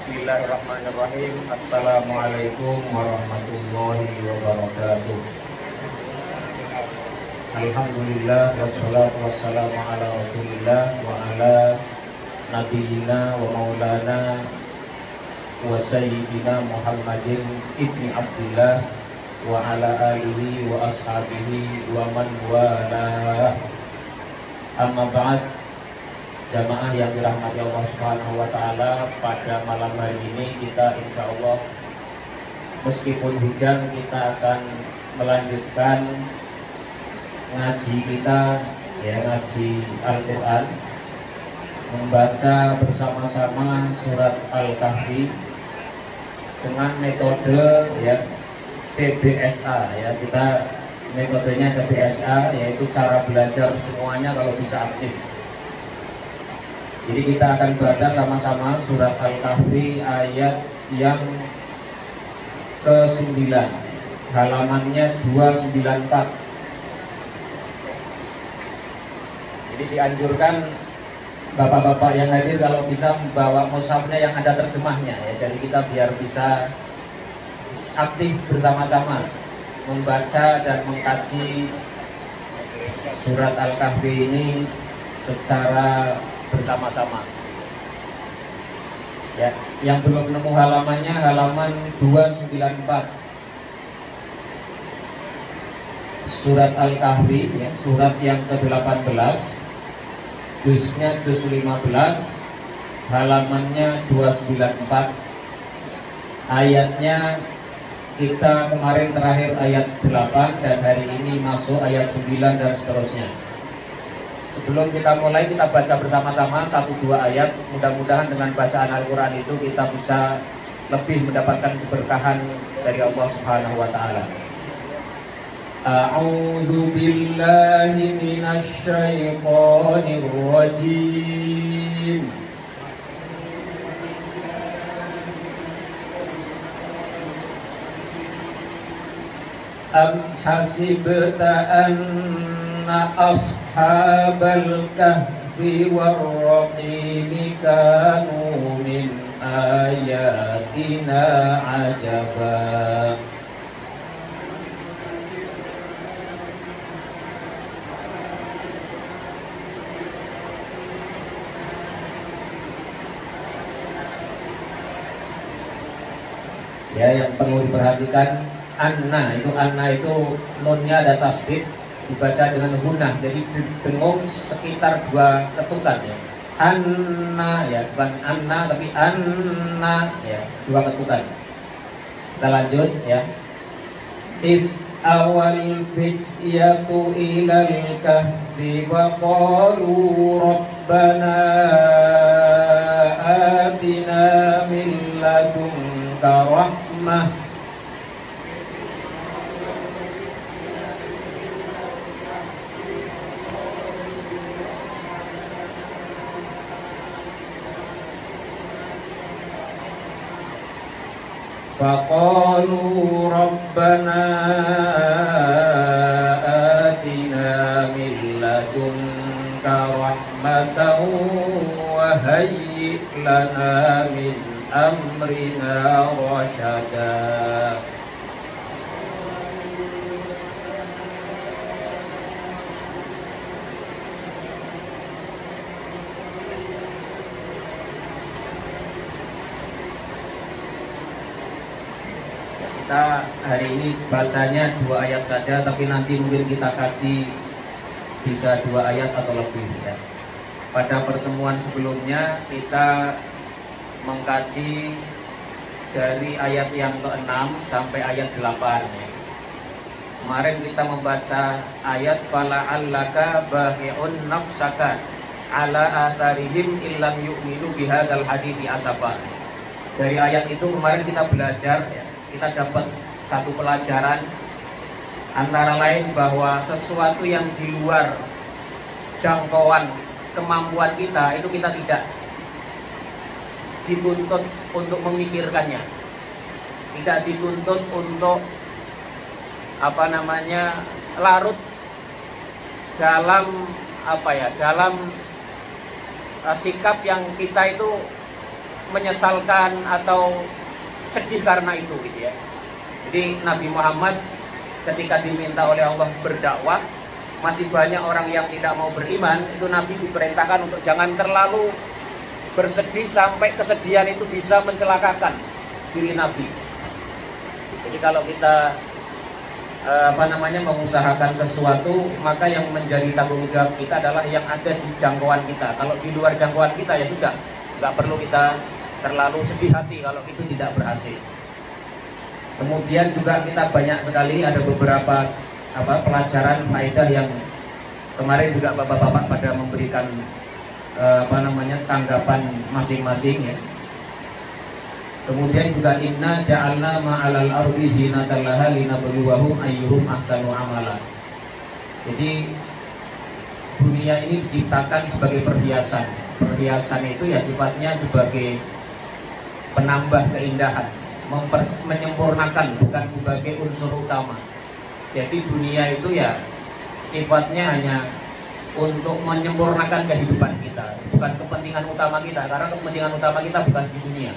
Bismillahirrahmanirrahim. Assalamualaikum warahmatullahi wabarakatuh. Alhamdulillah wassalatu wassalamu ala Rasulillah wa ala nabiyyina wa maulana wa sayyidina Muhammadin ibni Abdullah wa ala alihi wa ashabihi wa man wala. Amma ba'd. Jamaah yang dirahmati Allah Subhanahu wa taala, pada malam hari ini kita insya Allah meskipun hujan kita akan melanjutkan ngaji kita, ya, ngaji Al-Qur'an, membaca bersama-sama surat Al-Kahfi dengan metode, ya, CBSA, ya. Kita metodenya CBSA, yaitu cara belajar semuanya kalau bisa aktif. Jadi kita akan baca sama-sama surat Al-Kahfi ayat yang ke-9, halamannya 294. Jadi dianjurkan bapak-bapak yang hadir kalau bisa membawa mushafnya yang ada terjemahnya, ya. Jadi kita biar bisa aktif bersama-sama membaca dan mengkaji surat Al-Kahfi ini secara bersama-sama, ya. Yang belum nemu halamannya, halaman 294 surat Al-Kahfi, ya, surat yang ke-18, juznya juz 15, halamannya 294. Ayatnya kita kemarin terakhir ayat 8 dan hari ini masuk ayat 9 dan seterusnya. Sebelum kita mulai, kita baca bersama-sama 1-2 ayat. Mudah-mudahan dengan bacaan Al-Quran itu kita bisa lebih mendapatkan keberkahan dari Allah Subhanahu wa ta'ala. A'udzu billahi minasy syaithanir rajim. Am hasibta anna ashabal kahfi war-raqimi kanu min ayatina ajaba. Ya, yang perlu diperhatikan, anna itu nunnya ada tasdid, dibaca dengan gunnah, jadi dengung sekitar 2 ketukan, ya. Anna, ya, bukan anna tapi anna, ya, 2 ketukan. Kita lanjut, ya. Id awal fityatu ilal kahfi wa qalu rabbana atina min ladunka rahmah faqalu rabbana atina min ladunka rahmatan wa hayyi' lana min amrina rasyada. Kita hari ini bacanya 2 ayat saja, tapi nanti mungkin kita kaji bisa 2 ayat atau lebih, ya. Pada pertemuan sebelumnya kita mengkaji dari ayat yang ke-6 sampai ayat 8, ya. Kemarin kita membaca ayat fala'allaka bahi'un nafsaka ala atharihim illam yu'minu bihadzal hadithi asafa. Dari ayat itu kemarin kita belajar, ya. Kita dapat satu pelajaran, antara lain bahwa sesuatu yang di luar jangkauan kemampuan kita itu kita tidak dituntut untuk memikirkannya, tidak dituntut untuk larut dalam sikap yang kita itu menyesalkan atau sedih karena itu gitu ya. Jadi Nabi Muhammad ketika diminta oleh Allah berdakwah, masih banyak orang yang tidak mau beriman, itu Nabi diperintahkan untuk jangan terlalu bersedih sampai kesedihan itu bisa mencelakakan diri Nabi. Jadi kalau kita mengusahakan sesuatu, maka yang menjadi tanggung jawab kita adalah yang ada di jangkauan kita. Kalau di luar jangkauan kita ya sudah, nggak perlu kita terlalu sedih hati kalau itu tidak berhasil. Kemudian juga kita banyak sekali ada beberapa pelajaran faedah yang kemarin juga bapak-bapak pada memberikan tanggapan masing-masing ya. Kemudian juga inna ja'alna ma'alal ardi zinatan laha linabluwahum ayyuhum ahsanu amala. Jadi dunia ini diciptakan sebagai perhiasan. Perhiasan itu ya sifatnya sebagai penambah keindahan, menyempurnakan, bukan sebagai unsur utama. Jadi dunia itu ya sifatnya hanya untuk menyempurnakan kehidupan kita, bukan kepentingan utama kita, karena kepentingan utama kita bukan di dunia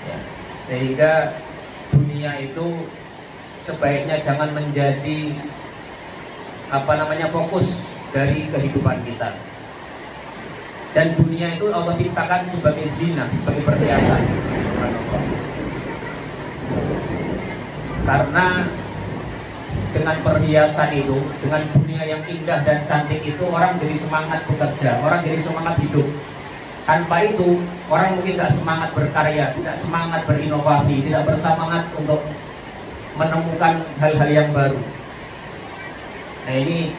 ya. Sehingga dunia itu sebaiknya jangan menjadi fokus dari kehidupan kita. Dan dunia itu Allah ciptakan sebagai zina, sebagai perhiasan. Karena dengan perhiasan itu, dengan dunia yang indah dan cantik itu, orang jadi semangat bekerja, orang jadi semangat hidup. Tanpa itu, orang mungkin tidak semangat berkarya, tidak semangat berinovasi, tidak bersemangat untuk menemukan hal-hal yang baru. Nah ini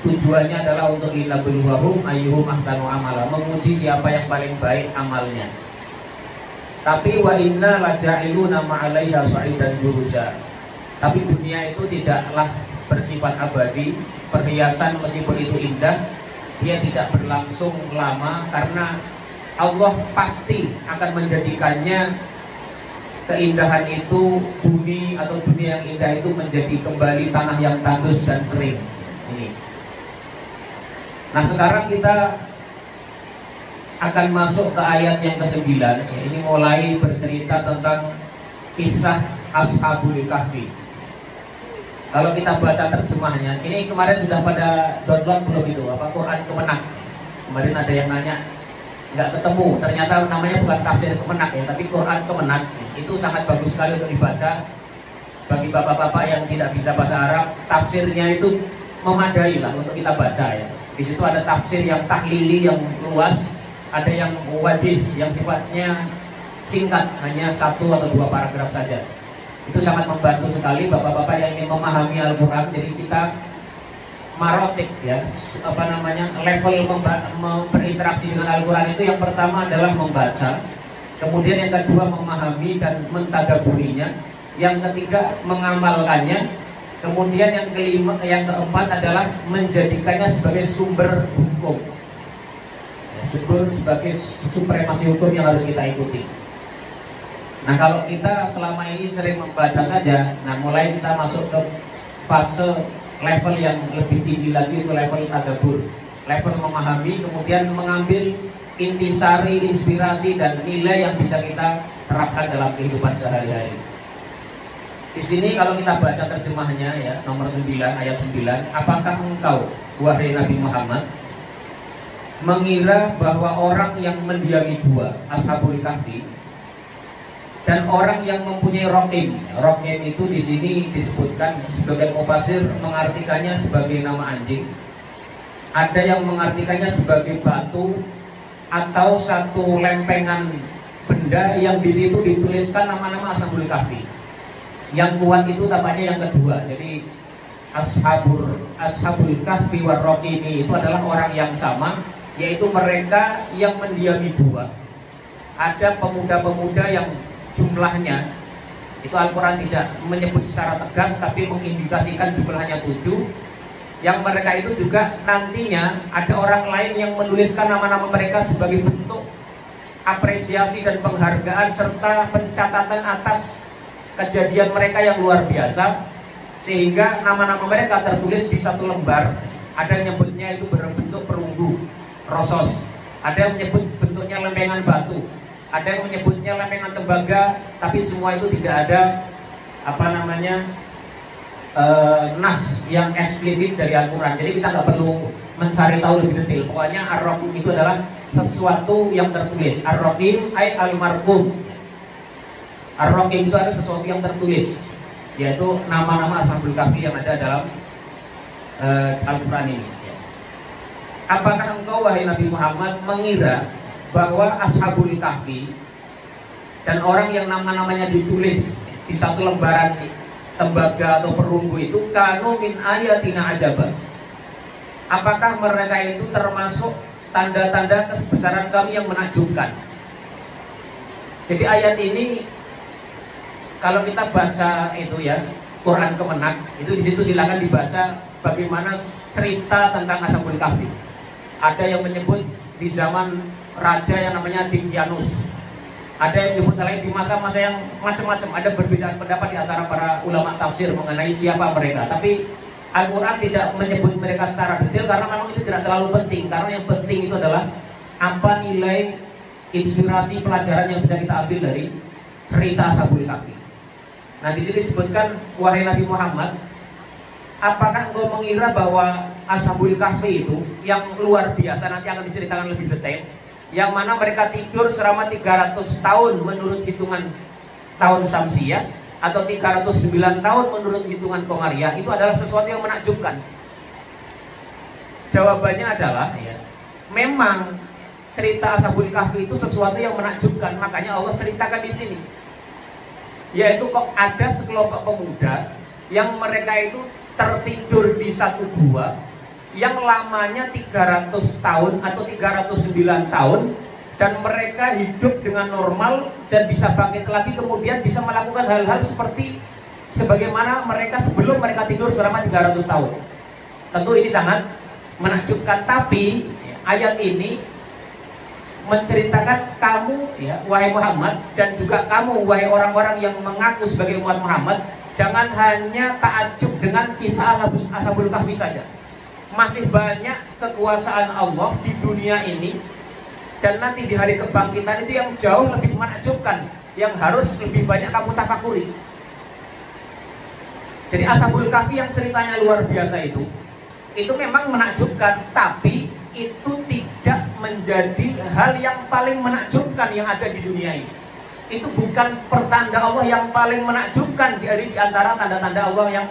tujuannya adalah untuk linabluwahum ayyuhum ahsanu amala, menguji siapa yang paling baik amalnya. Tapi wa inna laja'iluna ma'alaiha sa'idan jurusa. Tapi dunia itu tidaklah bersifat abadi. Perhiasan meskipun itu indah, dia tidak berlangsung lama, karena Allah pasti akan menjadikannya keindahan itu, bumi atau dunia yang indah itu menjadi kembali tanah yang tandus dan kering. Ini. Nah sekarang kita akan masuk ke ayat yang ke-9. Ini mulai bercerita tentang kisah Ashabul Kahfi. Kalau kita baca terjemahnya, ini kemarin sudah pada download belum itu? Quran Kemenak. Kemarin ada yang nanya, nggak ketemu. Ternyata namanya bukan tafsir Kemenak ya, tapi Quran Kemenak. Itu sangat bagus sekali untuk dibaca. Bagi bapak-bapak yang tidak bisa bahasa Arab, tafsirnya itu memadai lah untuk kita baca ya. Di situ ada tafsir yang tahlili yang luas, ada yang wajiz yang sifatnya singkat, hanya 1 atau 2 paragraf saja. Itu sangat membantu sekali bapak-bapak yang ingin memahami Al-Quran. Jadi kita marotik ya, level berinteraksi dengan Al-Quran itu yang pertama adalah membaca, kemudian yang kedua memahami dan mentadaburinya, yang ketiga mengamalkannya, kemudian yang keempat adalah menjadikannya sebagai sumber hukum, sebagai supremasi hukum yang harus kita ikuti. Nah kalau kita selama ini sering membaca saja, nah mulai kita masuk ke fase level yang lebih tinggi lagi, itu level tadabbur, level memahami, kemudian mengambil intisari, inspirasi dan nilai yang bisa kita terapkan dalam kehidupan sehari-hari. Di sini kalau kita baca terjemahnya ya, nomor 9 ayat 9, apakah engkau wahai Nabi Muhammad mengira bahwa orang yang mendiami gua Ashabul Kahfi dan orang yang mempunyai rokim itu di sini disebutkan sebagai mufasir mengartikannya sebagai nama anjing, ada yang mengartikannya sebagai batu atau satu lempengan benda yang di situ dituliskan nama-nama Ashabul Kahfi. Yang kuat itu tampaknya yang kedua. Jadi Ashabul Kahfi war Raqimi itu adalah orang yang sama, yaitu mereka yang mendiami gua. Ada pemuda-pemuda yang jumlahnya itu Al-Quran tidak menyebut secara tegas, tapi mengindikasikan jumlahnya 7. Yang mereka itu juga nantinya ada orang lain yang menuliskan nama-nama mereka sebagai bentuk apresiasi dan penghargaan serta pencatatan atas kejadian mereka yang luar biasa, sehingga nama-nama mereka tertulis di satu lembar. Ada yang menyebutnya itu berbentuk perunggu, rosos. Ada yang menyebut bentuknya lempengan batu, ada yang menyebutnya lempengan tembaga, tapi semua itu tidak ada nas yang eksplisit dari Al-Quran. Jadi kita nggak perlu mencari tahu lebih detail. Pokoknya Ar-Raqim itu adalah sesuatu yang tertulis. Ar-Raqim ay al-marqum. Ar-Raqim itu adalah sesuatu yang tertulis, yaitu nama-nama Ashabul Kahfi yang ada dalam Al-Quran ini. Apakah engkau wahai Nabi Muhammad mengira bahwa Ashabul Kahfi dan orang yang nama-namanya ditulis di satu lembaran tembaga atau perunggu itu kanu min ayatina ajaban? Apakah mereka itu termasuk tanda-tanda kebesaran kami yang menakjubkan? Jadi ayat ini kalau kita baca itu ya Quran Kemenak itu di situ silakan dibaca bagaimana cerita tentang Ashabul Kahfi. Ada yang menyebut di zaman raja yang namanya Dingyanus. Ada yang menyebut lain di masa-masa yang macam-macam. Ada perbedaan pendapat di antara para ulama tafsir mengenai siapa mereka. Tapi Al-Quran tidak menyebut mereka secara detail karena memang itu tidak terlalu penting. Karena yang penting itu adalah apa nilai inspirasi pelajaran yang bisa kita ambil dari cerita Ashabul Kahfi. Nah di sini disebutkan wahai Nabi Muhammad, apakah engkau mengira bahwa Ashabul Kahfi itu yang luar biasa nanti akan diceritakan lebih detail, yang mana mereka tidur selama 300 tahun menurut hitungan tahun Syamsiyah atau 309 tahun menurut hitungan Qamariyah, itu adalah sesuatu yang menakjubkan? Jawabannya adalah ya, memang cerita Ashabul Kahfi itu sesuatu yang menakjubkan. Makanya Allah ceritakan di sini, yaitu kok ada sekelompok pemuda yang mereka itu tertidur di satu gua yang lamanya 300 tahun atau 309 tahun, dan mereka hidup dengan normal dan bisa bangkit lagi, kemudian bisa melakukan hal-hal seperti sebagaimana mereka sebelum mereka tidur selama 300 tahun. Tentu ini sangat menakjubkan. Tapi ayat ini menceritakan kamu ya wahai Muhammad, dan juga kamu wahai orang-orang yang mengaku sebagai umat Muhammad, jangan hanya takjub dengan kisah Ashabul Kahfi saja. Masih banyak kekuasaan Allah di dunia ini, dan nanti di hari kebangkitan itu yang jauh lebih menakjubkan, yang harus lebih banyak kamu tafakuri. Jadi Ashabul Kahfi yang ceritanya luar biasa itu memang menakjubkan, tapi itu tidak menjadi hal yang paling menakjubkan yang ada di dunia ini. Itu bukan pertanda Allah yang paling menakjubkan di antara tanda-tanda Allah yang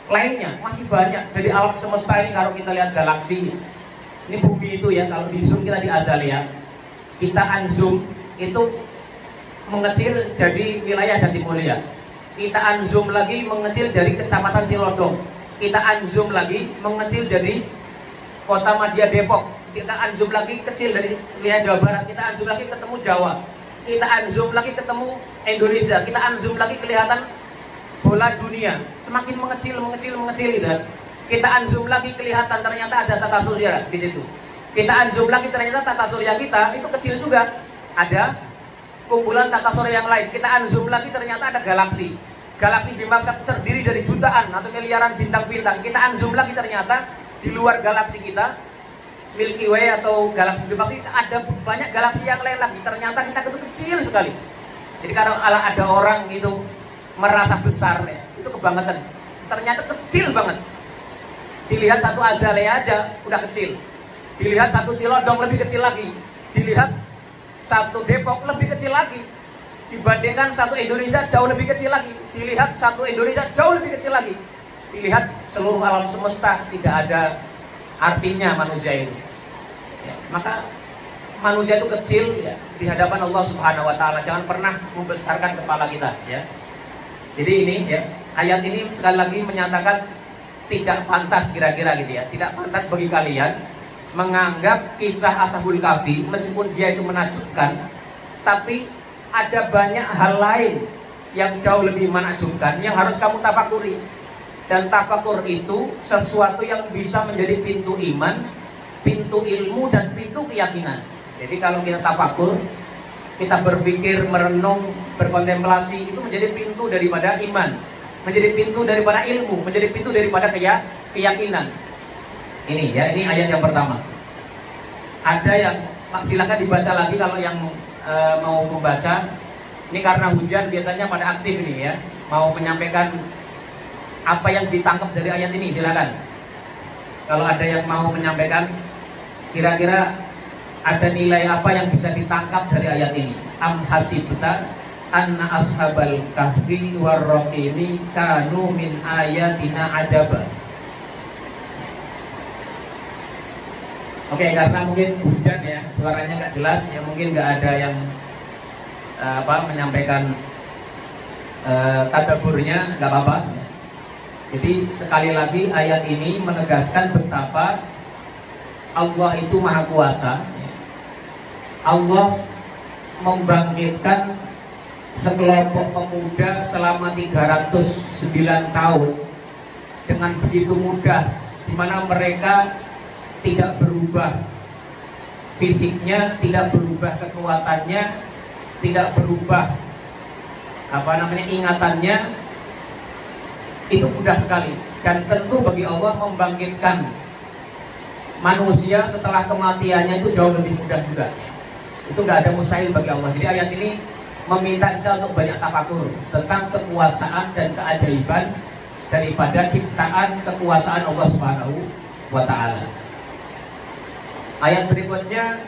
lainnya. Masih banyak dari alam semesta ini. Kalau kita lihat galaksi ini, bumi itu ya, kalau di zoom kita di Azalea, kita unzoom itu mengecil jadi wilayah Jatimulya, kita unzoom lagi mengecil dari kecamatan Cilodong, kita unzoom lagi mengecil jadi kota Madya Depok, kita unzoom lagi kecil dari wilayah Jawa Barat, kita unzoom lagi ketemu Jawa, kita unzoom lagi ketemu Indonesia, kita unzoom lagi kelihatan bola dunia, semakin mengecil gitu. Kita unzoom lagi kelihatan ternyata ada tata surya di situ. Kita unzoom lagi ternyata tata surya kita itu kecil juga, ada kumpulan tata surya yang lain. Kita unzoom lagi ternyata ada galaksi. Galaksi Bima Sakti terdiri dari jutaan atau miliaran bintang-bintang. Kita unzoom lagi ternyata di luar galaksi kita, Milky Way atau galaksi Bima Sakti, ada banyak galaksi yang lain lagi. Ternyata kita itu kecil sekali. Jadi kalau ada orang itu merasa besar ya, itu kebangetan. Ternyata kecil banget. Dilihat satu Azalea aja udah kecil. Dilihat satu Cilodong lebih kecil lagi. Dilihat satu Depok lebih kecil lagi. Dibandingkan satu Indonesia jauh lebih kecil lagi. Dilihat satu Indonesia jauh lebih kecil lagi. Dilihat seluruh alam semesta, tidak ada artinya manusia itu. Ya, maka manusia itu kecil ya, di hadapan Allah Subhanahu Wa Taala. Jangan pernah membesarkan kepala kita. Ya. Jadi ini ya, ayat ini sekali lagi menyatakan tidak pantas kira-kira gitu ya. Tidak pantas bagi kalian menganggap kisah Ashabul Kahfi meskipun dia itu menakjubkan, tapi ada banyak hal lain yang jauh lebih menakjubkan yang harus kamu tafakuri. Dan tafakur itu sesuatu yang bisa menjadi pintu iman, pintu ilmu, dan pintu keyakinan. Jadi kalau kita tafakur, kita berpikir, merenung, berkontemplasi, itu menjadi pintu daripada iman, menjadi pintu daripada ilmu, menjadi pintu daripada keyakinan. Ini ya, ini ayat yang pertama. Ada yang silakan dibaca lagi kalau yang mau membaca. Ini karena hujan biasanya pada aktif nih ya, mau menyampaikan apa yang ditangkap dari ayat ini, silakan. Kalau ada yang mau menyampaikan, kira-kira ada nilai apa yang bisa ditangkap dari ayat ini? Am hasibta anna ashabal kahfi warraqimi kanu min ayatina ajaba. Oke, karena mungkin hujan ya, suaranya nggak jelas ya, mungkin nggak ada yang menyampaikan tadaburnya, nggak apa-apa. Jadi sekali lagi ayat ini menegaskan betapa Allah itu maha kuasa. Allah membangkitkan sekelompok pemuda selama 309 tahun dengan begitu mudah, di mana mereka tidak berubah fisiknya, tidak berubah kekuatannya, tidak berubah ingatannya. Itu mudah sekali. Dan tentu bagi Allah membangkitkan manusia setelah kematiannya itu jauh lebih mudah juga. Itu nggak ada mustahil bagi Allah. Jadi ayat ini meminta kita untuk banyak tafakur tentang kekuasaan dan keajaiban daripada ciptaan kekuasaan Allah Subhanahu wa Ta'ala. Ayat berikutnya,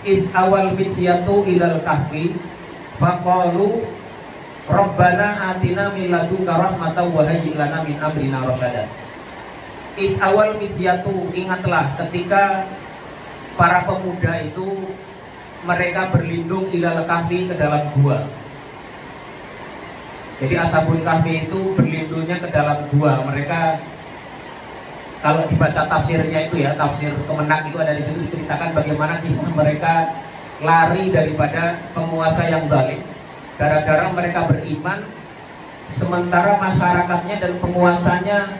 id awal fityatu ilal kahfi faqalu rabbana atina min ladunka rahmatan wa hayyi lana min amrina rasyada. Id awal fityatu, ingatlah ketika para pemuda itu mereka berlindung ilal kahfi, ke dalam gua. Jadi ashabul kahfi itu berlindungnya ke dalam gua. Mereka, kalau dibaca tafsirnya itu ya, tafsir Kemenak itu ada di situ diceritakan bagaimana kisah mereka lari daripada penguasa yang zalim gara-gara mereka beriman, sementara masyarakatnya dan penguasanya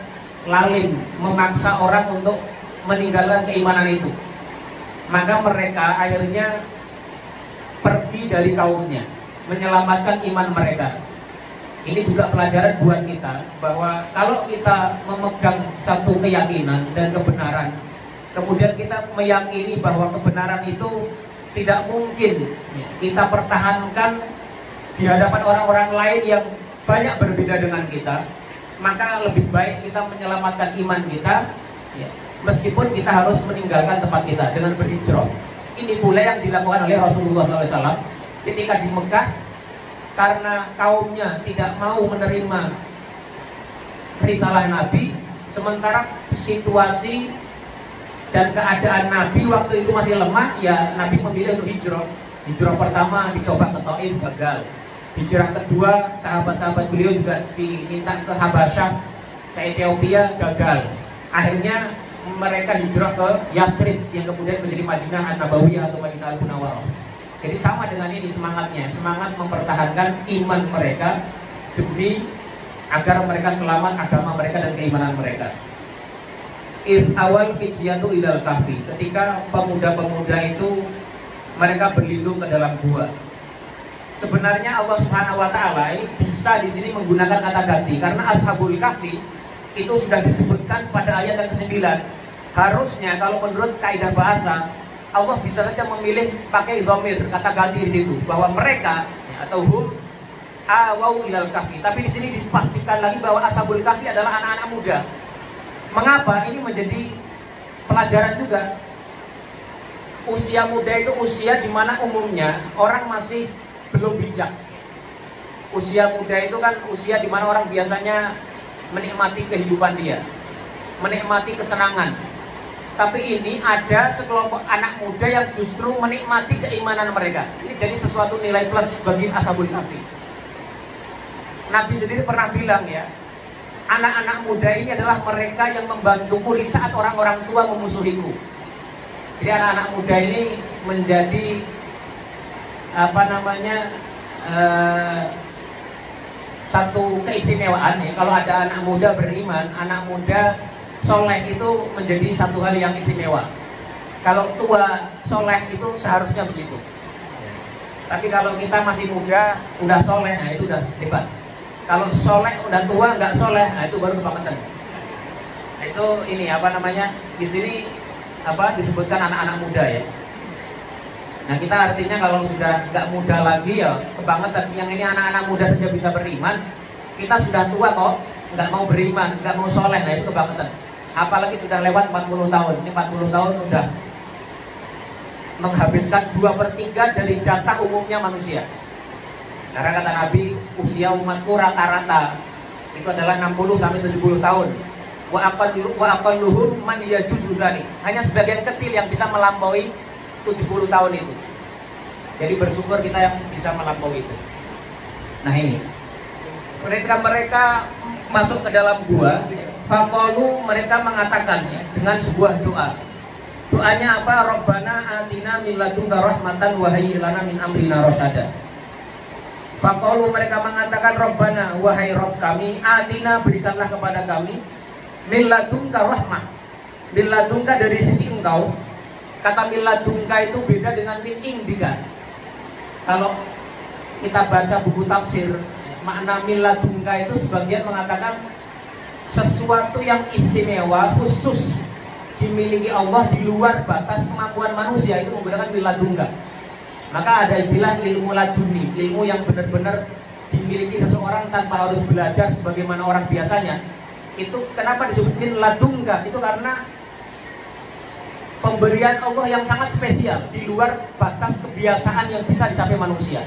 lalim memaksa orang untuk meninggalkan keimanan itu. Maka mereka akhirnya pergi dari kaumnya, menyelamatkan iman mereka. Ini juga pelajaran buat kita bahwa kalau kita memegang satu keyakinan dan kebenaran, kemudian kita meyakini bahwa kebenaran itu tidak mungkin kita pertahankan di hadapan orang-orang lain yang banyak berbeda dengan kita, maka lebih baik kita menyelamatkan iman kita ya, meskipun kita harus meninggalkan tempat kita dengan berhijrah. Ini pula yang dilakukan oleh Rasulullah SAW ketika di Mekah, karena kaumnya tidak mau menerima risalah Nabi, sementara situasi dan keadaan Nabi waktu itu masih lemah, ya Nabi memilih untuk hijrah. Hijrah pertama dicoba ke Taif, gagal. Hijrah kedua, sahabat-sahabat beliau juga diminta ke Habasyah, ke Ethiopia, gagal. Akhirnya mereka hijrah ke Yathrib yang kemudian menjadi Madinah An-Nabawiyah atau Madinah Al-Munawwarah. Jadi sama dengan ini semangatnya, semangat mempertahankan iman mereka demi agar mereka selamat agama mereka dan keimanan mereka. Awal fityatu ilal kahfi, ketika pemuda-pemuda itu mereka berlindung ke dalam gua. Sebenarnya Allah Subhanahu wa Ta'ala ini bisa di sini menggunakan kata ganti, karena ashabul kahfi itu sudah disebutkan pada ayat yang ke-9. Harusnya kalau menurut kaidah bahasa, Allah bisa saja memilih pakai dhamir, kata ganti di situ, bahwa mereka atau hum awau ilal kahfi. Tapi di sini dipastikan lagi bahwa ashabul kahfi adalah anak-anak muda. Mengapa? Ini menjadi pelajaran juga. Usia muda itu usia di mana umumnya orang masih belum bijak. Usia muda itu kan usia di mana orang biasanya menikmati kehidupan dia, menikmati kesenangan. Tapi ini ada sekelompok anak muda yang justru menikmati keimanan mereka. Ini jadi sesuatu nilai plus bagi ashabul kahfi. Nabi sendiri pernah bilang ya, anak-anak muda ini adalah mereka yang membantuku di saat orang-orang tua memusuhiku. Jadi anak-anak muda ini menjadi satu keistimewaan ya. Kalau ada anak muda beriman, anak muda soleh itu menjadi satu hal yang istimewa. Kalau tua soleh itu seharusnya begitu. Tapi kalau kita masih muda, udah soleh, nah itu udah hebat. Kalau soleh udah tua nggak soleh, nah itu baru kebangetan. Nah, itu ini di sini disebutkan anak-anak muda ya. Nah kita artinya kalau sudah nggak muda lagi ya kebangetan. Yang ini anak-anak muda saja bisa beriman, kita sudah tua kok nggak mau beriman, nggak mau soleh, nah itu kebangetan. Apalagi sudah lewat 40 tahun, ini 40 tahun sudah menghabiskan 2/3 dari jatah umumnya manusia. Karena kata Nabi, usia umatku rata-rata itu adalah 60-70 tahun. Wa aqalluhum man yajuzu dzalik. Hanya sebagian kecil yang bisa melampaui 70 tahun itu. Jadi bersyukur kita yang bisa melampaui itu. Nah ini, mereka masuk ke dalam gua. Faqalu, mereka mengatakan dengan sebuah doa. Doanya apa? Rabbana atina min ladunka rahmatan wa hayyi lana min amrina rasyada. Faqalu, mereka mengatakan Rabbana, wahai Rabb kami, atina, berikanlah kepada kami min ladunka rahmah. Min ladunka dari sisi engkau. Kata min ladunka itu beda dengan min indika. Kalau kita baca buku tafsir, makna min ladunka itu sebagian mengatakan sesuatu yang istimewa, khusus dimiliki Allah di luar batas kemampuan manusia, itu menggunakan min ladunka. Maka ada istilah ilmu laduni, ilmu yang benar-benar dimiliki seseorang tanpa harus belajar sebagaimana orang biasanya. Itu kenapa disebut min ladunka? Itu karena pemberian Allah yang sangat spesial di luar batas kebiasaan yang bisa dicapai manusia.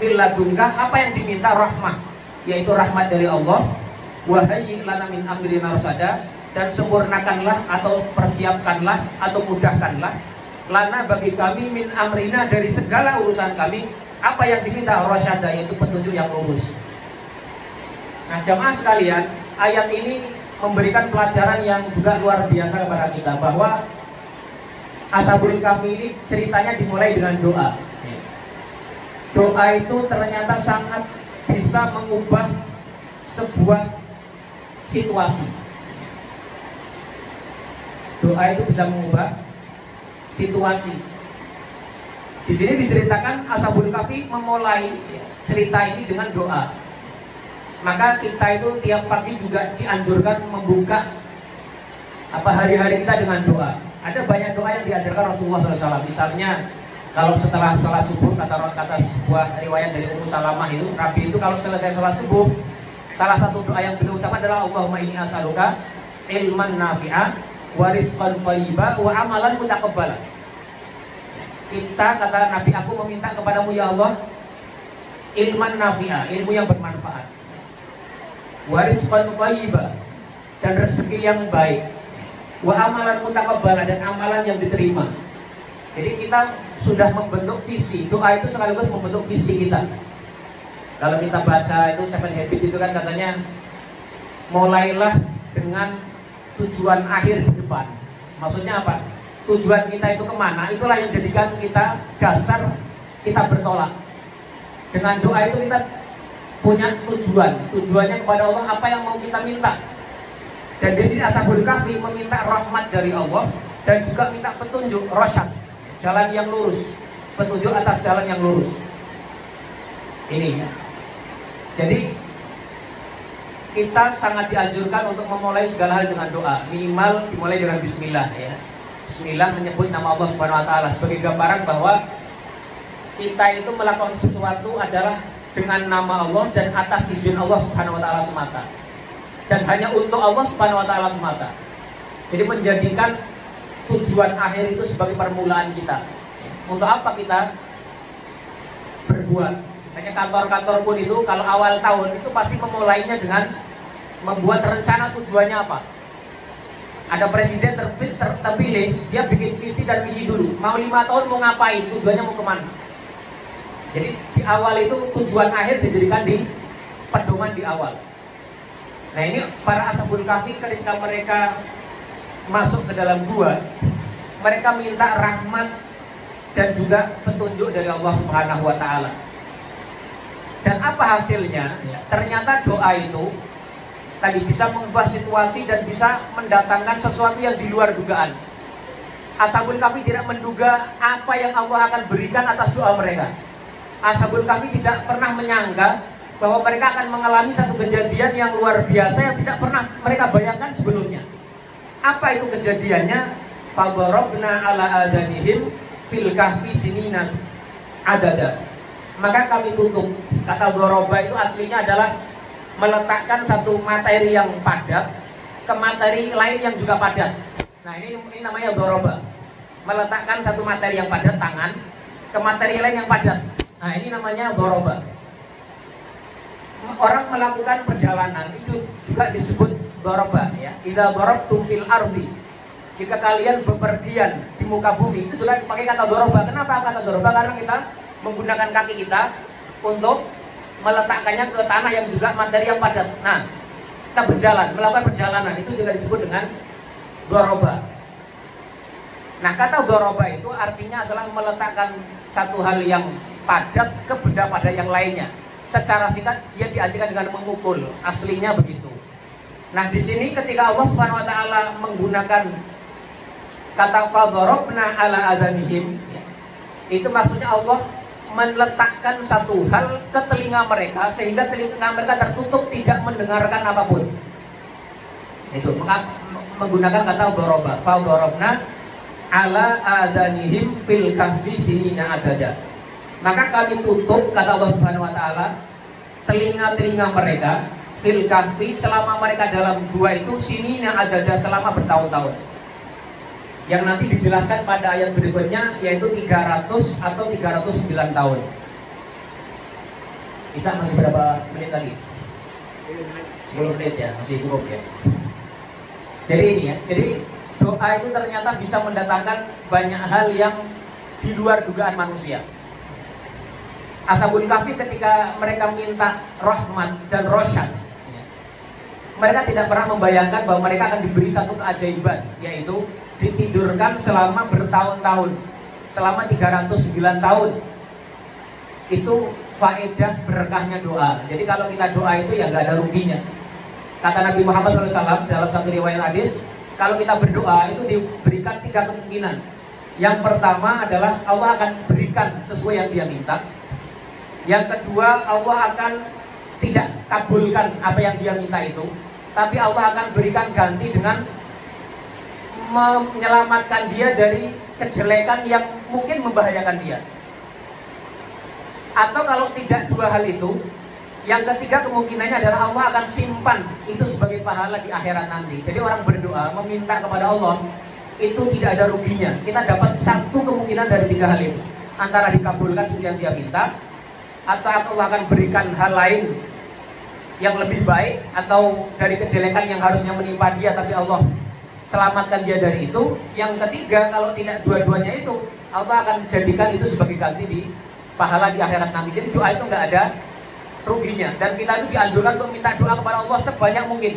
Min ladunka, apa yang diminta? Rahmah, yaitu rahmat dari Allah. Wa hayyi lana min amrina rasyada, dan sempurnakanlah atau persiapkanlah atau mudahkanlah lana bagi kami min amrina dari segala urusan kami. Apa yang diminta? Rasyada, yaitu petunjuk yang lurus. Nah jamaah sekalian, ayat ini memberikan pelajaran yang juga luar biasa kepada kita, bahwa Ashabul Kahfi ini ceritanya dimulai dengan doa. Doa itu ternyata sangat bisa mengubah sebuah situasi. Doa itu bisa mengubah situasi. Di sini diceritakan Ashabul Kahfi memulai cerita ini dengan doa. Maka kita itu tiap pagi juga dianjurkan membuka hari-hari kita dengan doa. Ada banyak doa yang diajarkan Rasulullah SAW. Misalnya kalau setelah sholat subuh, kata sebuah riwayat dari Ummu Salamah itu, Nabi itu kalau selesai sholat subuh, salah satu doa yang beliau ucapkan adalah Allahumma inni as'aluka ilman nafi'a wa rizqan thayyiba wa amalan mutaqabbala. Kita, kata Nabi, aku meminta kepadamu ya Allah ilman nafi'a, ilmu yang bermanfaat, wa rizqan thayyiba, dan rezeki yang baik, wa amalan mutaqabbala, dan amalan yang diterima. Jadi kita sudah membentuk visi. Doa itu sekaligus membentuk visi kita. Kalau kita baca itu Seven Habits itu kan katanya mulailah dengan tujuan akhir di depan. Maksudnya apa? Tujuan kita itu kemana? Itulah yang jadikan kita dasar kita bertolak. Dengan doa itu kita punya tujuan. Tujuannya kepada Allah, apa yang mau kita minta. Dan di sini Ashabul Kahfi meminta rahmat dari Allah dan juga minta petunjuk, rasyad, jalan yang lurus, petunjuk atas jalan yang lurus. Ini ya. Jadi kita sangat dianjurkan untuk memulai segala hal dengan doa. Minimal dimulai dengan bismillah ya. Bismillah, menyebut nama Allah Subhanahu wa taala sebagai gambaran bahwa kita itu melakukan sesuatu adalah dengan nama Allah dan atas izin Allah Subhanahu wa taala semata. Dan hanya untuk Allah Subhanahu wa taala semata. Jadi menjadikan tujuan akhir itu sebagai permulaan kita. Untuk apa kita berbuat? Hanya kantor-kantor pun itu kalau awal tahun itu pasti memulainya dengan membuat rencana tujuannya apa. Ada presiden terpilih, dia bikin visi dan misi dulu. Mau 5 tahun mau ngapain, tujuannya mau kemana. Jadi di awal itu tujuan akhir dijadikan di pedoman di awal. Nah ini para Ashabul Kahfi ketika mereka masuk ke dalam gua, mereka minta rahmat dan juga petunjuk dari Allah Subhanahu wa taala. Dan apa hasilnya? Ternyata doa itu tadi bisa mengubah situasi dan bisa mendatangkan sesuatu yang di luar dugaan. Ashabul Kahfi tidak menduga apa yang Allah akan berikan atas doa mereka. Ashabul Kahfi tidak pernah menyangka bahwa mereka akan mengalami satu kejadian yang luar biasa yang tidak pernah mereka bayangkan sebelumnya. Apa itu kejadiannya? Fadarabna ala adanihim fil kahfi sinina adada. Maka kami tutup. Kata doroba itu aslinya adalah meletakkan satu materi yang padat ke materi lain yang juga padat. Nah ini namanya doroba. Meletakkan satu materi yang padat, tangan, ke materi lain yang padat. Nah ini namanya doroba. Orang melakukan perjalanan itu juga disebut doroba, ya. Idza darabtum fil ardi, jika kalian bepergian di muka bumi, itu juga pakai kata doroba. Kenapa kata doroba? Karena kita menggunakan kaki kita untuk meletakkannya ke tanah yang juga materi yang padat. Nah, kita berjalan, melakukan perjalanan, itu juga disebut dengan doroba. Nah, kata doroba itu artinya adalah meletakkan satu hal yang padat ke benda padat yang lainnya. Secara singkat dia diartikan dengan memukul, aslinya begitu. Nah di sini ketika Allah Subhanahu Wa Taala menggunakan kata fadharabna ala adhanihim, itu maksudnya Allah meletakkan satu hal ke telinga mereka sehingga telinga mereka tertutup tidak mendengarkan apapun. Itu menggunakan kata dharaba, fadharabna ala adhanihim fil kahfi sinina adada. Maka kami tutup, kata Allah Subhanahu Wa Taala, telinga-telinga mereka fil kahfi, selama mereka dalam gua itu sinina adada, selama bertahun-tahun. Yang nanti dijelaskan pada ayat berikutnya yaitu 300 atau 309 tahun. Bisa masih berapa menit lagi? 10 menit ya, masih cukup ya. Jadi ini ya, jadi doa itu ternyata bisa mendatangkan banyak hal yang di luar dugaan manusia. Ashabul Kahfi ketika mereka minta rahmat dan rosyad, mereka tidak pernah membayangkan bahwa mereka akan diberi satu keajaiban, yaitu ditidurkan selama bertahun-tahun, selama 309 tahun. Itu faedah berkahnya doa. Jadi kalau kita doa itu ya nggak ada ruginya. Kata Nabi Muhammad SAW dalam satu riwayat hadis, kalau kita berdoa itu diberikan 3 kemungkinan. Yang pertama adalah Allah akan berikan sesuai yang dia minta. Yang kedua, Allah akan tidak kabulkan apa yang dia minta itu, tapi Allah akan berikan ganti dengan menyelamatkan dia dari kejelekan yang mungkin membahayakan dia. Atau kalau tidak dua hal itu, yang ketiga kemungkinannya adalah Allah akan simpan itu sebagai pahala di akhirat nanti. Jadi orang berdoa meminta kepada Allah itu tidak ada ruginya. Kita dapat satu kemungkinan dari 3 hal itu, antara dikabulkan seperti yang dia minta, atau Allah akan berikan hal lain yang lebih baik, atau dari kejelekan yang harusnya menimpa dia tapi Allah selamatkan dia dari itu. Yang ketiga, kalau tidak dua-duanya itu, Allah akan jadikan itu sebagai ganti di pahala di akhirat nanti. Jadi doa itu nggak ada ruginya, dan kita itu dianjurkan untuk minta doa kepada Allah sebanyak mungkin.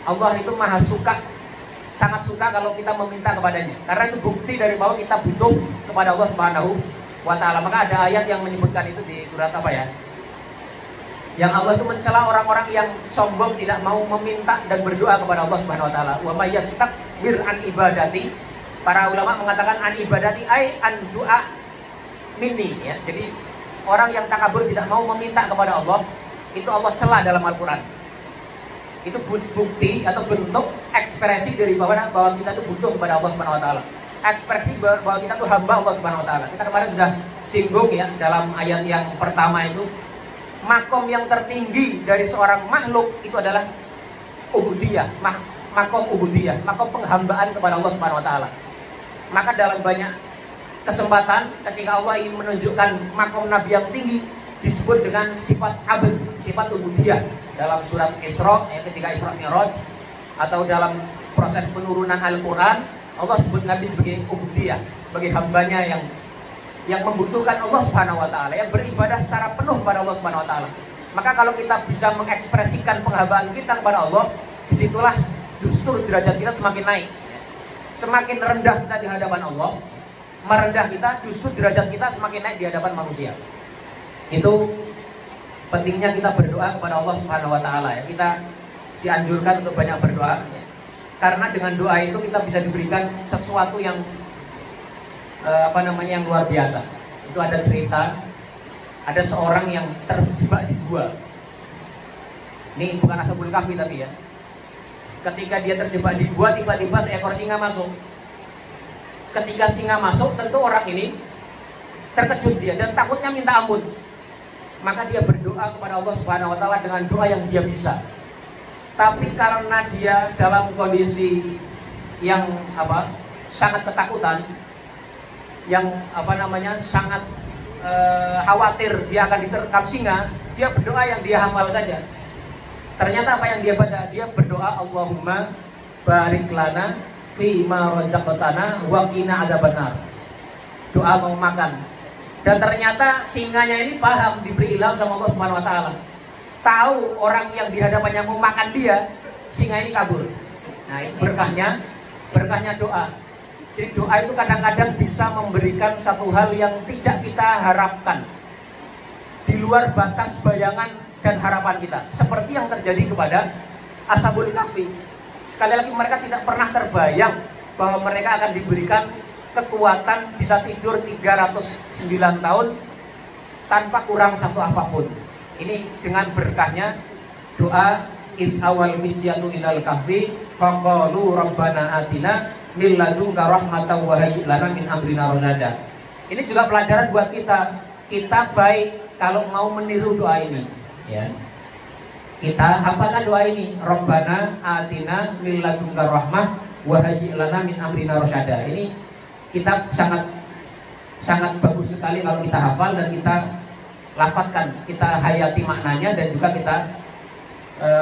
Allah itu maha suka, sangat suka kalau kita meminta kepadanya, karena itu bukti dari bahwa kita butuh kepada Allah Subhanahu Wa Ta'ala. Maka ada ayat yang menyebutkan itu di surat apa ya, yang Allah itu mencela orang-orang yang sombong, tidak mau meminta dan berdoa kepada Allah Subhanahu Wa Ta'ala. Wa may yastakbir an ibadati, para ulama mengatakan an ibadati ay an doa minni, ya. Jadi orang yang takabur, tidak mau meminta kepada Allah, itu Allah cela dalam Al-Quran. Itu bukti atau bentuk ekspresi dari bahwa kita itu butuh kepada Allah Subhanahu Wa Ta'ala. Ekspresi bahwa kita itu hamba Allah Subhanahu Wa Ta'ala. Kita kemarin sudah singgung ya dalam ayat yang pertama itu, makom yang tertinggi dari seorang makhluk itu adalah ubudiyah, makom ubudiyah, makom penghambaan kepada Allah Subhanahu Wa Ta'ala. Maka dalam banyak kesempatan ketika Allah ingin menunjukkan makom Nabi yang tinggi, disebut dengan sifat abd, sifat ubudiyah. Dalam surat Isra, ketika Isra Mi'raj, atau dalam proses penurunan Al-Quran, Allah sebut Nabi sebagai ubudiyah, sebagai hambanya yang membutuhkan Allah Subhanahu Wa Ta'ala, yang beribadah secara penuh kepada Allah Subhanahu Wa Ta'ala. Maka kalau kita bisa mengekspresikan penghambaan kita kepada Allah, disitulah justru derajat kita semakin naik. Semakin rendah kita di hadapan Allah, merendah kita, justru derajat kita semakin naik di hadapan manusia. Itu pentingnya kita berdoa kepada Allah Subhanahu Wa Ta'ala, ya. Kita dianjurkan untuk banyak berdoa, ya. Karena dengan doa itu kita bisa diberikan sesuatu yang yang luar biasa. Itu ada cerita, ada seorang yang terjebak di gua. Ini bukan Ashabul Kahfi tapi ya. Ketika dia terjebak di gua, tiba-tiba seekor singa masuk. Ketika singa masuk, tentu orang ini terkejut dia dan takutnya minta ampun. Maka dia berdoa kepada Allah Subhanahu wa taala dengan doa yang dia bisa. Tapi karena dia dalam kondisi yang sangat ketakutan, yang sangat khawatir dia akan diterkam singa, dia berdoa yang dia hafal saja. Ternyata apa yang dia baca? Dia berdoa, Allahumma barik lana fi ma razaqtana wa qina adzabannar. Doa mau makan. Dan ternyata singanya ini paham, diberi ilham sama Allah Subhanahu wa taala. Tahu orang yang di hadapannya mau makan dia, singa ini kabur. Nah, ini berkahnya doa. Jadi doa itu kadang-kadang bisa memberikan satu hal yang tidak kita harapkan, di luar batas bayangan dan harapan kita. Seperti yang terjadi kepada Ashabul Kahfi. Sekali lagi mereka tidak pernah terbayang bahwa mereka akan diberikan kekuatan bisa tidur 309 tahun tanpa kurang satu apapun. Ini dengan berkahnya doa in awal misyatu ilal kahfi faqalu rabbana atina min ladunka rahmatan wa hayyi lana min amrina rashada. Ini juga pelajaran buat kita. Kita baik kalau mau meniru doa ini, ya. Kita hafalkan doa ini, rabbana atina min ladunka rahmah wa hayyi lana min amrina rashada. Ini kita sangat bagus sekali kalau kita hafal dan kita lafadzkan, kita hayati maknanya dan juga kita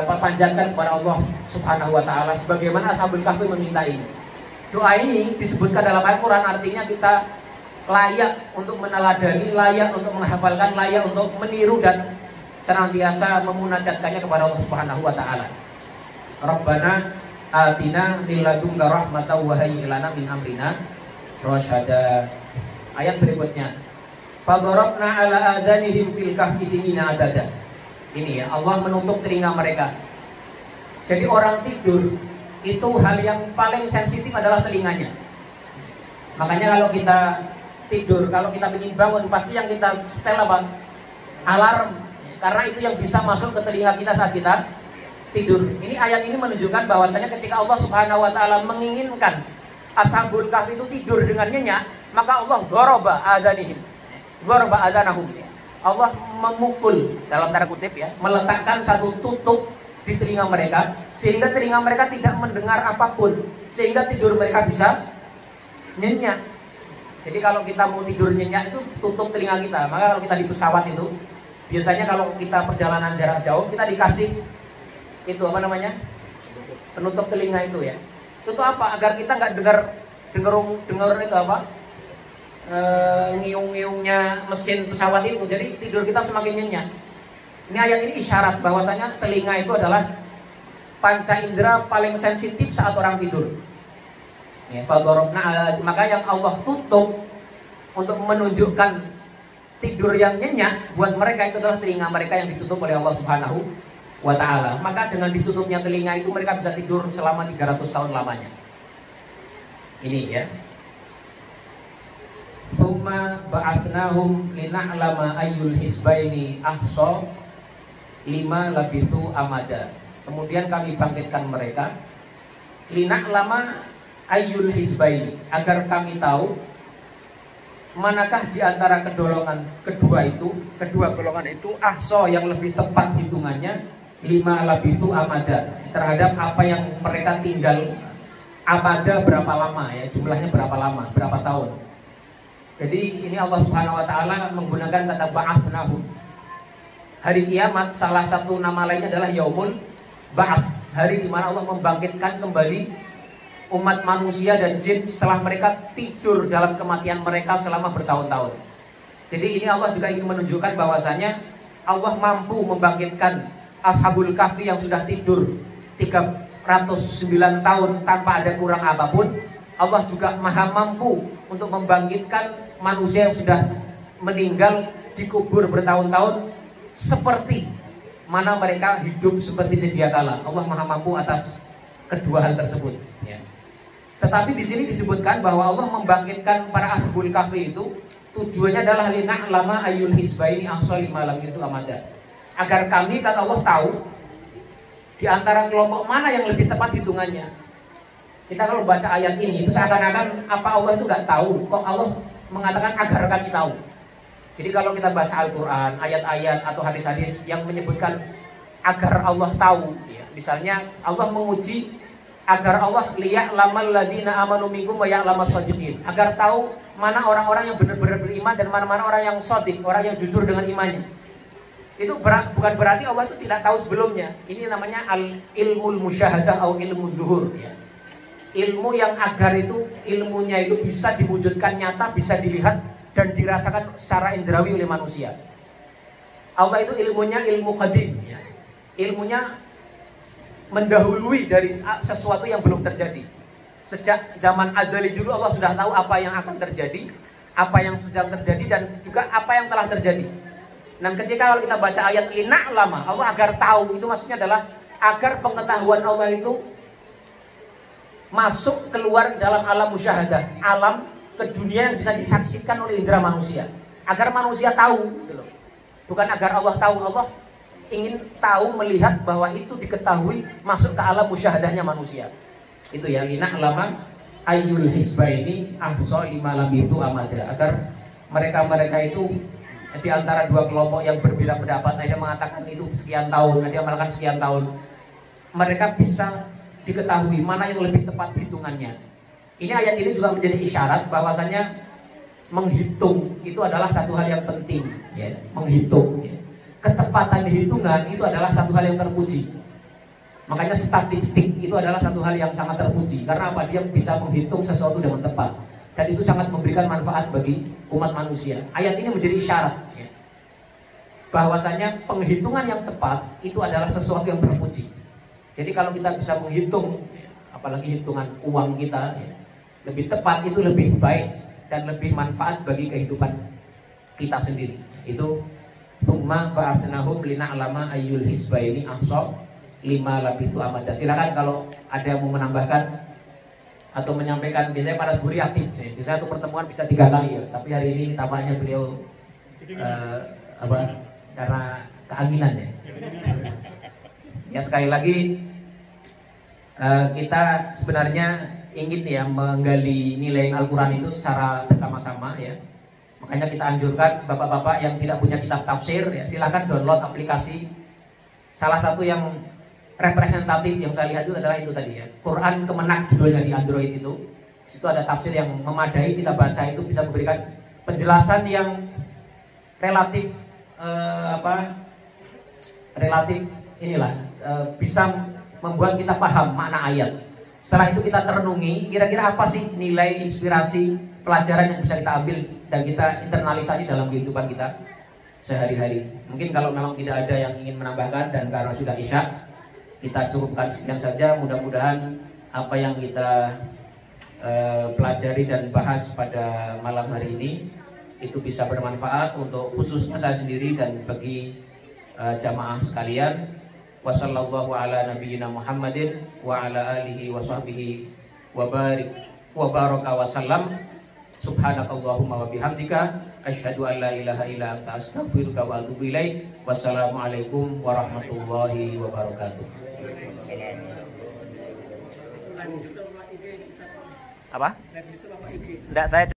panjatkan kepada Allah Subhanahu wa taala sebagaimana Ashabul Kahfi meminta ini. Doa ini disebutkan dalam Al-Qur'an, artinya kita layak untuk meneladani, layak untuk menghafalkan, layak untuk meniru dan senantiasa memunajatkannya kepada Allah Subhanahu wa taala. Rabbana atina min ladunka rahmatan wa hayyi lana min amrina rashada. Ayat berikutnya, fadarabna ala adanihim fil kahfi sinina adada. Ini ya, Allah menutup telinga mereka. Jadi orang tidur itu hal yang paling sensitif adalah telinganya. Makanya kalau kita tidur, kalau kita ingin bangun, pasti yang kita setel apa? Alarm. Karena itu yang bisa masuk ke telinga kita saat kita tidur. Ini ayat ini menunjukkan bahwasanya ketika Allah Subhanahu wa taala menginginkan Ashabul Kahfi itu tidur dengan nyenyak, maka Allah daraba adanihim. Daraba adanahum. Allah memukul, dalam tanda kutip ya, meletakkan satu tutup di telinga mereka sehingga telinga mereka tidak mendengar apapun, sehingga tidur mereka bisa nyenyak. Jadi kalau kita mau tidur nyenyak itu tutup telinga kita. Maka kalau kita di pesawat itu biasanya kalau kita perjalanan jarak jauh kita dikasih itu penutup telinga itu ya. Itu apa? Agar kita nggak dengar itu apa? Ngiung-ngiungnya mesin pesawat itu. Jadi tidur kita semakin nyenyak. Ini ayat ini isyarat bahwasanya telinga itu adalah panca indera paling sensitif saat orang tidur. Ya, maka yang Allah tutup untuk menunjukkan tidur yang nyenyak buat mereka itu adalah telinga mereka yang ditutup oleh Allah Subhanahu wa taala. Maka dengan ditutupnya telinga itu mereka bisa tidur selama 300 tahun lamanya. Ini ya. Tsumma ba'atnahum lina'lama ayyul hisbaini ahsa lima labithu amada. Kemudian kami bangkitkan mereka lina'lama ayyul hisbaini, agar kami tahu manakah di antara kedua golongan itu ahsa yang lebih tepat hitungannya lima labithu amada, terhadap apa yang mereka tinggal. Amada berapa lama ya, jumlahnya berapa lama, berapa tahun. Jadi ini Allah Subhanahu wa taala menggunakan kata ba'atsnahum. Hari kiamat salah satu nama lainnya adalah yaumul ba'ats, hari di mana Allah membangkitkan kembali umat manusia dan jin setelah mereka tidur dalam kematian mereka selama bertahun-tahun. Jadi ini Allah juga ingin menunjukkan bahwasanya Allah mampu membangkitkan Ashabul Kahfi yang sudah tidur 309 tahun tanpa ada kurang apapun. Allah juga maha mampu untuk membangkitkan manusia yang sudah meninggal dikubur bertahun-tahun seperti mana mereka hidup seperti sedia kala. Allah maha mampu atas kedua hal tersebut ya. Tetapi di sini disebutkan bahwa Allah membangkitkan para Ashabul Kahfi itu tujuannya adalah lina'lama ayyul hisbaini ahsa lima lam itu amada, agar kami, kata Allah, tahu di antara kelompok mana yang lebih tepat hitungannya. Kita kalau baca ayat ini itu seakan-akan apa Allah itu nggak tahu, kok Allah mengatakan agar kami tahu. Jadi kalau kita baca Al-Quran, ayat-ayat atau hadis-hadis yang menyebutkan agar Allah tahu, ya, misalnya Allah menguji agar Allah liya'lamal ladzina amanu minkum wa ya'lamas shadiqin, agar tahu mana orang-orang yang benar-benar beriman dan mana-mana orang yang shadiq, orang yang jujur dengan imannya. Itu bukan berarti Allah itu tidak tahu sebelumnya. Ini namanya ilmul musyahadah atau ilmu zuhur, ya. Ilmu yang agar itu ilmunya itu bisa diwujudkan nyata, bisa dilihat dan dirasakan secara indrawi oleh manusia. Allah itu ilmunya ilmu qadim, ya. Ilmunya mendahului dari sesuatu yang belum terjadi. Sejak zaman azali dulu Allah sudah tahu apa yang akan terjadi, apa yang sedang terjadi dan juga apa yang telah terjadi. Dan ketika kalau kita baca ayat lina'lama, Allah agar tahu, itu maksudnya adalah agar pengetahuan Allah itu masuk keluar dalam alam musyahadah, alam ke dunia yang bisa disaksikan oleh indera manusia, agar manusia tahu gitu loh. Bukan agar Allah tahu, Allah ingin tahu, melihat bahwa itu diketahui masuk ke alam musyahadahnya manusia. Itu ya, lina'lama ayyul hisbaini ahsa lima labithu amada, agar mereka-mereka itu di antara dua kelompok yang berbeda pendapat, ada yang mengatakan itu sekian tahun, ada yang mengatakan sekian tahun, mereka bisa diketahui mana yang lebih tepat hitungannya. Ini ayat ini juga menjadi isyarat bahwasannya menghitung itu adalah satu hal yang penting, ya. Menghitung, ya. Ketepatan hitungan itu adalah satu hal yang terpuji. Makanya statistik itu adalah satu hal yang sangat terpuji. Karena apa? Dia bisa menghitung sesuatu dengan tepat, dan itu sangat memberikan manfaat bagi umat manusia. Ayat ini menjadi isyarat, ya, bahwasanya penghitungan yang tepat itu adalah sesuatu yang terpuji. Jadi kalau kita bisa menghitung, apalagi hitungan uang kita, ya, lebih tepat, itu lebih baik dan lebih manfaat bagi kehidupan kita sendiri. Itu tsumma ba'athnahum lina'lama ayyul hisbaini ahsa lima labithu amada. Silakan kalau ada yang mau menambahkan atau menyampaikan. Biasanya para guru aktif, di satu pertemuan bisa 3 kali, ya. Tapi hari ini tampaknya beliau karena keanginan, ya. Ya, sekali lagi kita sebenarnya ingin, ya, menggali nilai Al-Quran itu secara bersama-sama, ya. Makanya kita anjurkan bapak-bapak yang tidak punya kitab tafsir, ya, silahkan download aplikasi. Salah satu yang representatif yang saya lihat itu adalah itu tadi, ya, Quran Kemenak judulnya di Android itu. Situ ada tafsir yang memadai, kita baca itu bisa memberikan penjelasan yang relatif bisa membuat kita paham makna ayat. Setelah itu kita terenungi, kira-kira apa sih nilai, inspirasi, pelajaran yang bisa kita ambil dan kita internalisasi dalam kehidupan kita sehari-hari. Mungkin kalau memang tidak ada yang ingin menambahkan dan karena sudah isya, kita cukupkan sekian saja. Mudah-mudahan apa yang kita pelajari dan bahas pada malam hari ini itu bisa bermanfaat untuk khususnya saya sendiri dan bagi jamaah sekalian. Wassallallahu ala nabiyyina Muhammadin wa ala alihi wa sahbihi wa baraka wa sallam. Subhanakallahumma wa bihamdika asyhadu an la ilaha illa anta astaghfiruka wa atubu ilaik. Wassalamualaikum warahmatullahi wabarakatuh. Apa? Enggak, saya